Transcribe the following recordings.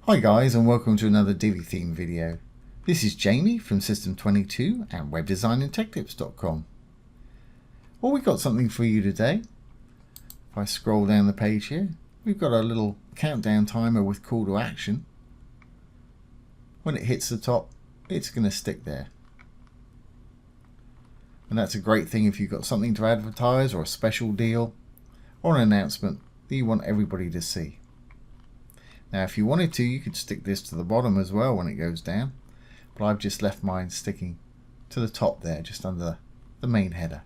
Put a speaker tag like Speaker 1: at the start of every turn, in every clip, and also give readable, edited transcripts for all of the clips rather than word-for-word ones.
Speaker 1: Hi guys, and welcome to another Divi theme video. This is Jamie from System22 and webdesignandtechtips.com. Well, we've got something for you today. If I scroll down the page here, we've got a little countdown timer with call to action. When it hits the top, it's going to stick there. And that's a great thing if you've got something to advertise or a special deal or an announcement that you want everybody to see. Now if you wanted to, you could stick this to the bottom as well when it goes down, but I've just left mine sticking to the top there, just under the main header.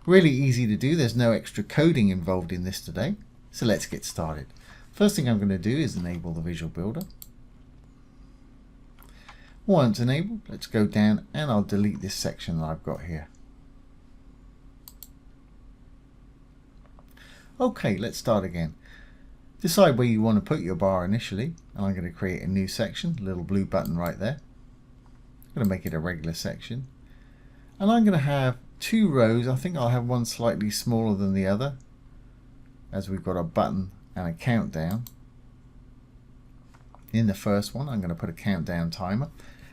Speaker 1: Really easy to do, there's no extra coding involved in this today, so let's get started. First thing I'm going to do is enable the Visual Builder. Once enabled, let's go down and I'll delete this section that I've got here. Okay, let's start again. Decide where you want to put your bar initially, and I'm going to create a new section, little blue button right there. I'm going to make it a regular section, and I'm going to have two rows. I think I'll have one slightly smaller than the other, as we've got a button and a countdown. In the first one, I'm going to put a countdown timer.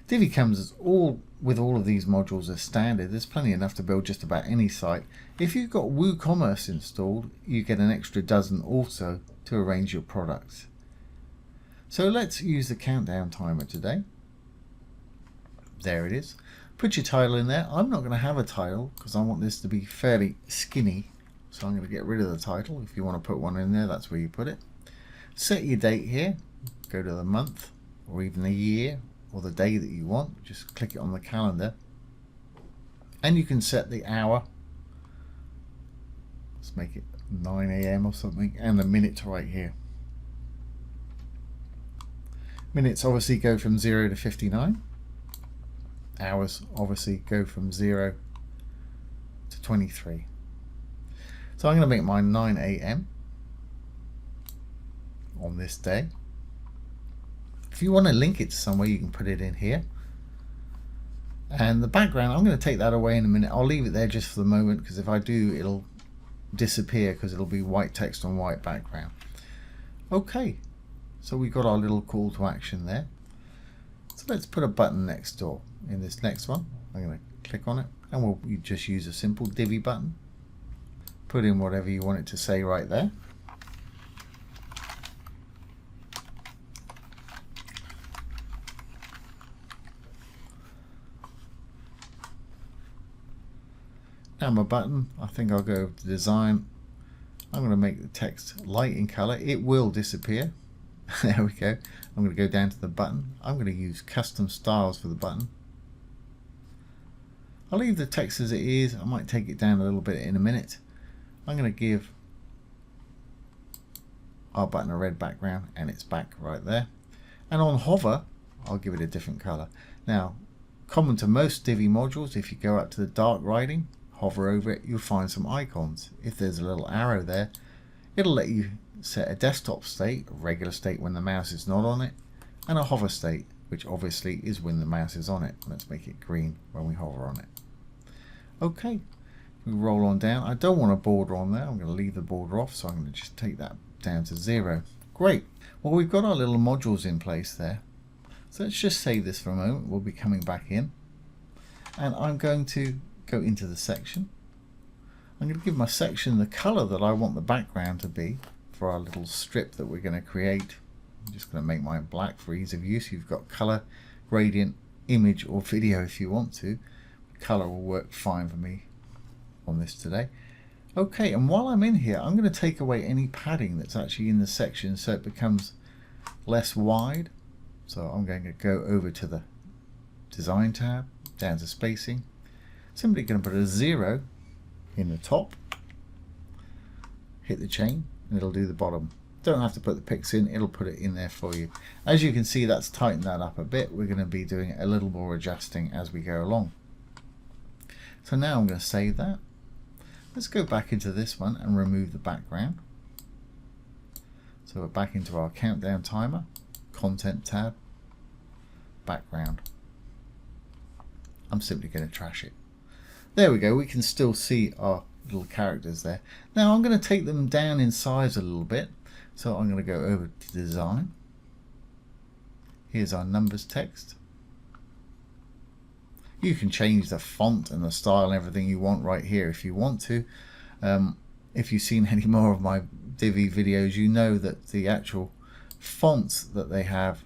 Speaker 1: Divi comes with all of these modules as standard. There's plenty enough to build just about any site. If you've got WooCommerce installed, you get an extra dozen also to arrange your products. So let's use the countdown timer today. There it is. Put your title in there. I'm not going to have a title because I want this to be fairly skinny, so I'm going to get rid of the title. If you want to put one in there, that's where you put it. Set your date here. Go to the month or even the year or the day that you want. Just click it on the calendar, and you can set the hour. Let's make it 9 AM or something, and the minute right here. Minutes obviously go from 0 to 59. Hours obviously go from 0 to 23. So I'm going to make mine 9 AM on this day. If you want to link it to somewhere, you can put it in here. And the background, I'm going to take that away in a minute. I'll leave it there just for the moment, because if I do, it'll disappear because it'll be white text on white background. Okay, so we've got our little call to action there. So let's put a button next door. In this next one, I'm going to click on it, and we'll just use a simple Divi button. Put in whatever you want it to say right there. Now my button, I think I'll go over to design. I'm going to make the text light in color. It will disappear. There we go. I'm going to go down to the button. I'm going to use custom styles for the button. I'll leave the text as it is. I might take it down a little bit in a minute. I'm going to give our button a red background, and it's back right there. And on hover, I'll give it a different color. Now, common to most Divi modules, if you go up to the dark writing, hover over it, you'll find some icons. If there's a little arrow there, it'll let you set a desktop state, a regular state when the mouse is not on it, and a hover state, which obviously is when the mouse is on it. Let's make it green when we hover on it. Okay, we roll on down. I don't want a border on there. I'm going to leave the border off, so I'm going to just take that down to 0. Great. Well, we've got our little modules in place there. So let's just save this for a moment. We'll be coming back in, and I'm going to go into the section. I'm going to give my section the color that I want the background to be for our little strip that we're going to create. I'm just going to make mine black for ease of use. You've got color, gradient, image, or video if you want to. Color will work fine for me on this today. Okay, and while I'm in here, I'm going to take away any padding that's actually in the section so it becomes less wide. So I'm going to go over to the design tab, down to spacing. Simply going to put a 0 in the top, hit the chain, and it'll do the bottom. Don't have to put the picks in, it'll put it in there for you. As you can see, that's tightened that up a bit. We're going to be doing a little more adjusting as we go along. So now I'm going to save that. Let's go back into this one and remove the background. So we're back into our countdown timer, content tab, background. I'm simply going to trash it. There we go, we can still see our little characters there. Now I'm going to take them down in size a little bit. So I'm going to go over to design, Here's our numbers text. You can change the font and the style and everything you want right here if you want to. If you've seen any more of my Divi videos, you know that the actual fonts that they have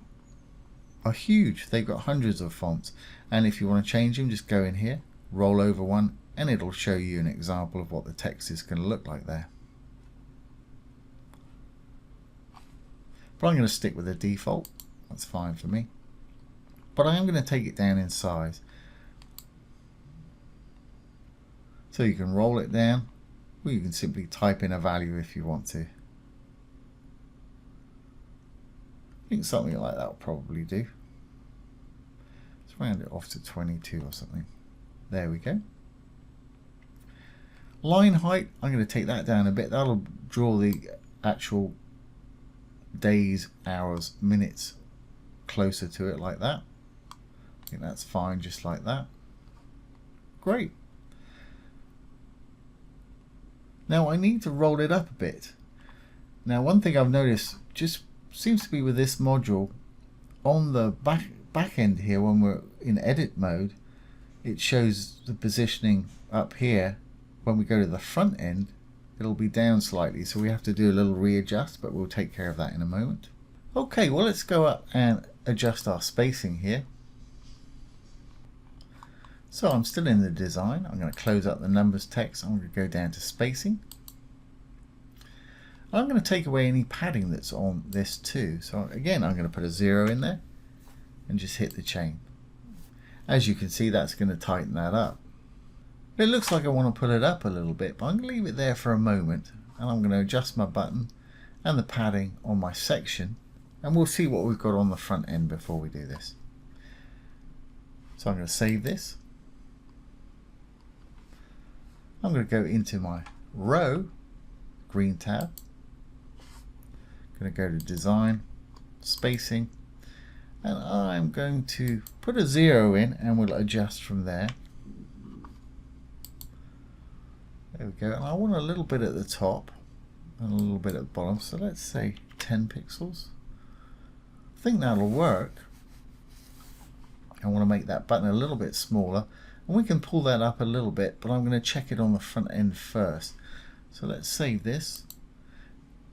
Speaker 1: are huge. They've got hundreds of fonts, and if you want to change them, just go in here, roll over one, and it'll show you an example of what the text is going to look like there. But I'm going to stick with the default. That's fine for me. But I am going to take it down in size. So you can roll it down, or you can simply type in a value if you want to. I think something like that will probably do. Let's round it off to 22 or something. There we go. Line height, I'm going to take that down a bit. That'll draw the actual days, hours, minutes closer to it like that. I think that's fine just like that. Great. Now I need to roll it up a bit. Now one thing I've noticed just seems to be with this module, on the back end here when we're in edit mode, it shows the positioning up here. When we go to the front end, it'll be down slightly, so we have to do a little readjust, but we'll take care of that in a moment. Okay, well let's go up and adjust our spacing here. So I'm still in the design. I'm going to close up the numbers text. I'm going to go down to spacing. I'm going to take away any padding that's on this too. So again, I'm going to put a 0 in there and just hit the chain. As you can see, that's going to tighten that up. It looks like I want to put it up a little bit, but I'm going to leave it there for a moment, and I'm going to adjust my button and the padding on my section, and we'll see what we've got on the front end before we do this. So I'm going to save this. I'm going to go into my row, green tab. I'm going to go to design, spacing, and I'm going to put a 0 in, and we'll adjust from there. There we go. And I want a little bit at the top and a little bit at the bottom, so let's say 10 pixels. I think that'll work. I want to make that button a little bit smaller, and we can pull that up a little bit, but I'm going to check it on the front end first. So let's save this.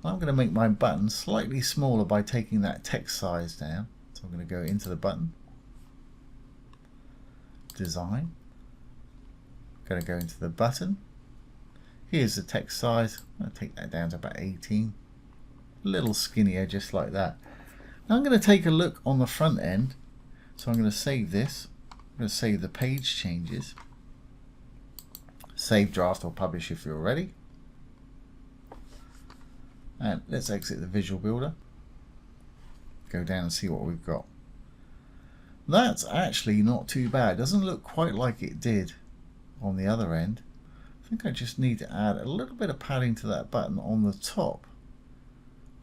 Speaker 1: I'm going to make my button slightly smaller by taking that text size down. So I'm going to go into the button, design, going to go into the button. Here's the text size. I'm going to take that down to about 18, a little skinnier, just like that. Now I'm going to take a look on the front end. So I'm going to save this. I'm going to save the page changes. Save draft or publish if you're ready. And let's exit the Visual Builder. Go down and see what we've got. That's actually not too bad. It doesn't look quite like it did on the other end. I think I just need to add a little bit of padding to that button on the top.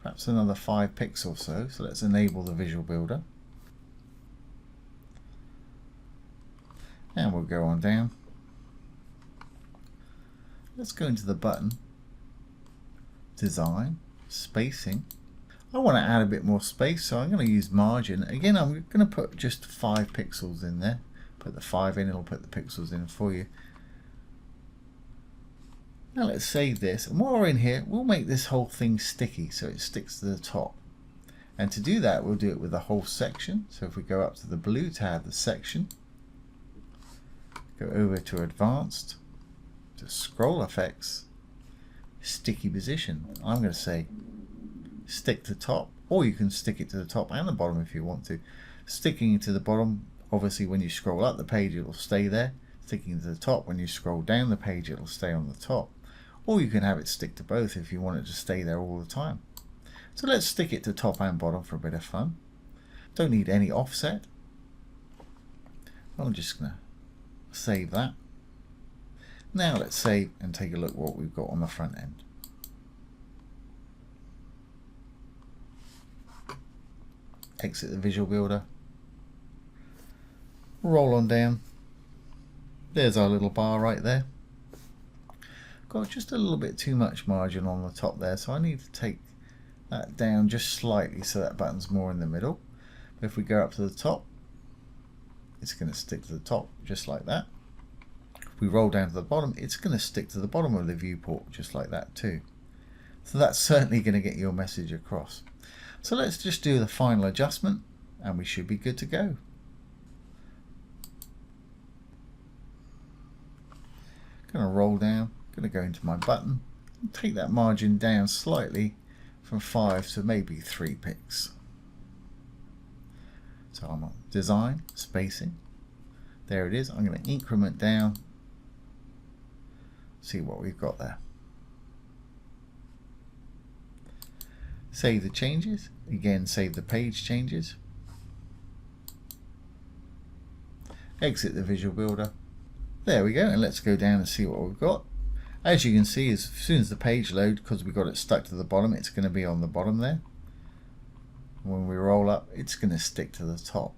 Speaker 1: Perhaps another 5 pixels or so. So let's enable the Visual Builder. And we'll go on down. Let's go into the button, design, spacing. I want to add a bit more space, so I'm going to use margin. Again, I'm going to put just 5 pixels in there. Put the 5 in, it'll put the pixels in for you. Now let's save this, and while we're in here, we'll make this whole thing sticky so it sticks to the top. And to do that, we'll do it with the whole section. So if we go up to the blue tab, the section, go over to advanced, to scroll effects, sticky position. I'm going to say stick to top, or you can stick it to the top and the bottom if you want to. Sticking to the bottom, obviously when you scroll up the page it will stay there. Sticking to the top, when you scroll down the page it will stay on the top. Or you can have it stick to both if you want it to stay there all the time. So let's stick it to top and bottom for a bit of fun. Don't need any offset. I'm just going to save that. Now let's save and take a look what we've got on the front end. Exit the Visual Builder. Roll on down. There's our little bar right there. Got just a little bit too much margin on the top there, so I need to take that down just slightly so that button's more in the middle. If we go up to the top, it's going to stick to the top just like that. If we roll down to the bottom, it's going to stick to the bottom of the viewport just like that too. So that's certainly going to get your message across. So let's just do the final adjustment and we should be good to go. Going to roll down, going to go into my button and take that margin down slightly from 5 to maybe 3 pixels. So I'm on design, spacing. There it is. I'm going to increment down, see what we've got there. Save the changes. Again, save the page changes. Exit the visual builder. There we go, and let's go down and see what we've got. As you can see, as soon as the page loads, because we've got it stuck to the bottom, it's going to be on the bottom there. When we roll up, it's going to stick to the top.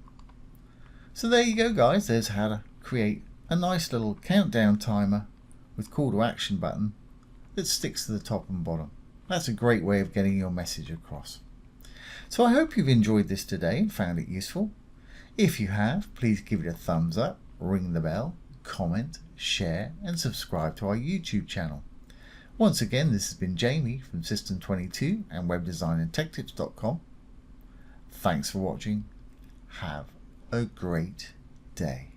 Speaker 1: So there you go, guys. There's how to create a nice little countdown timer with call to action button that sticks to the top and bottom. That's a great way of getting your message across. So I hope you've enjoyed this today and found it useful. If you have, please give it a thumbs up, ring the bell, comment, share and subscribe to our YouTube channel. Once again, this has been Jamie from System22 and webdesignandtechtips.com. Thanks for watching. Have a great day.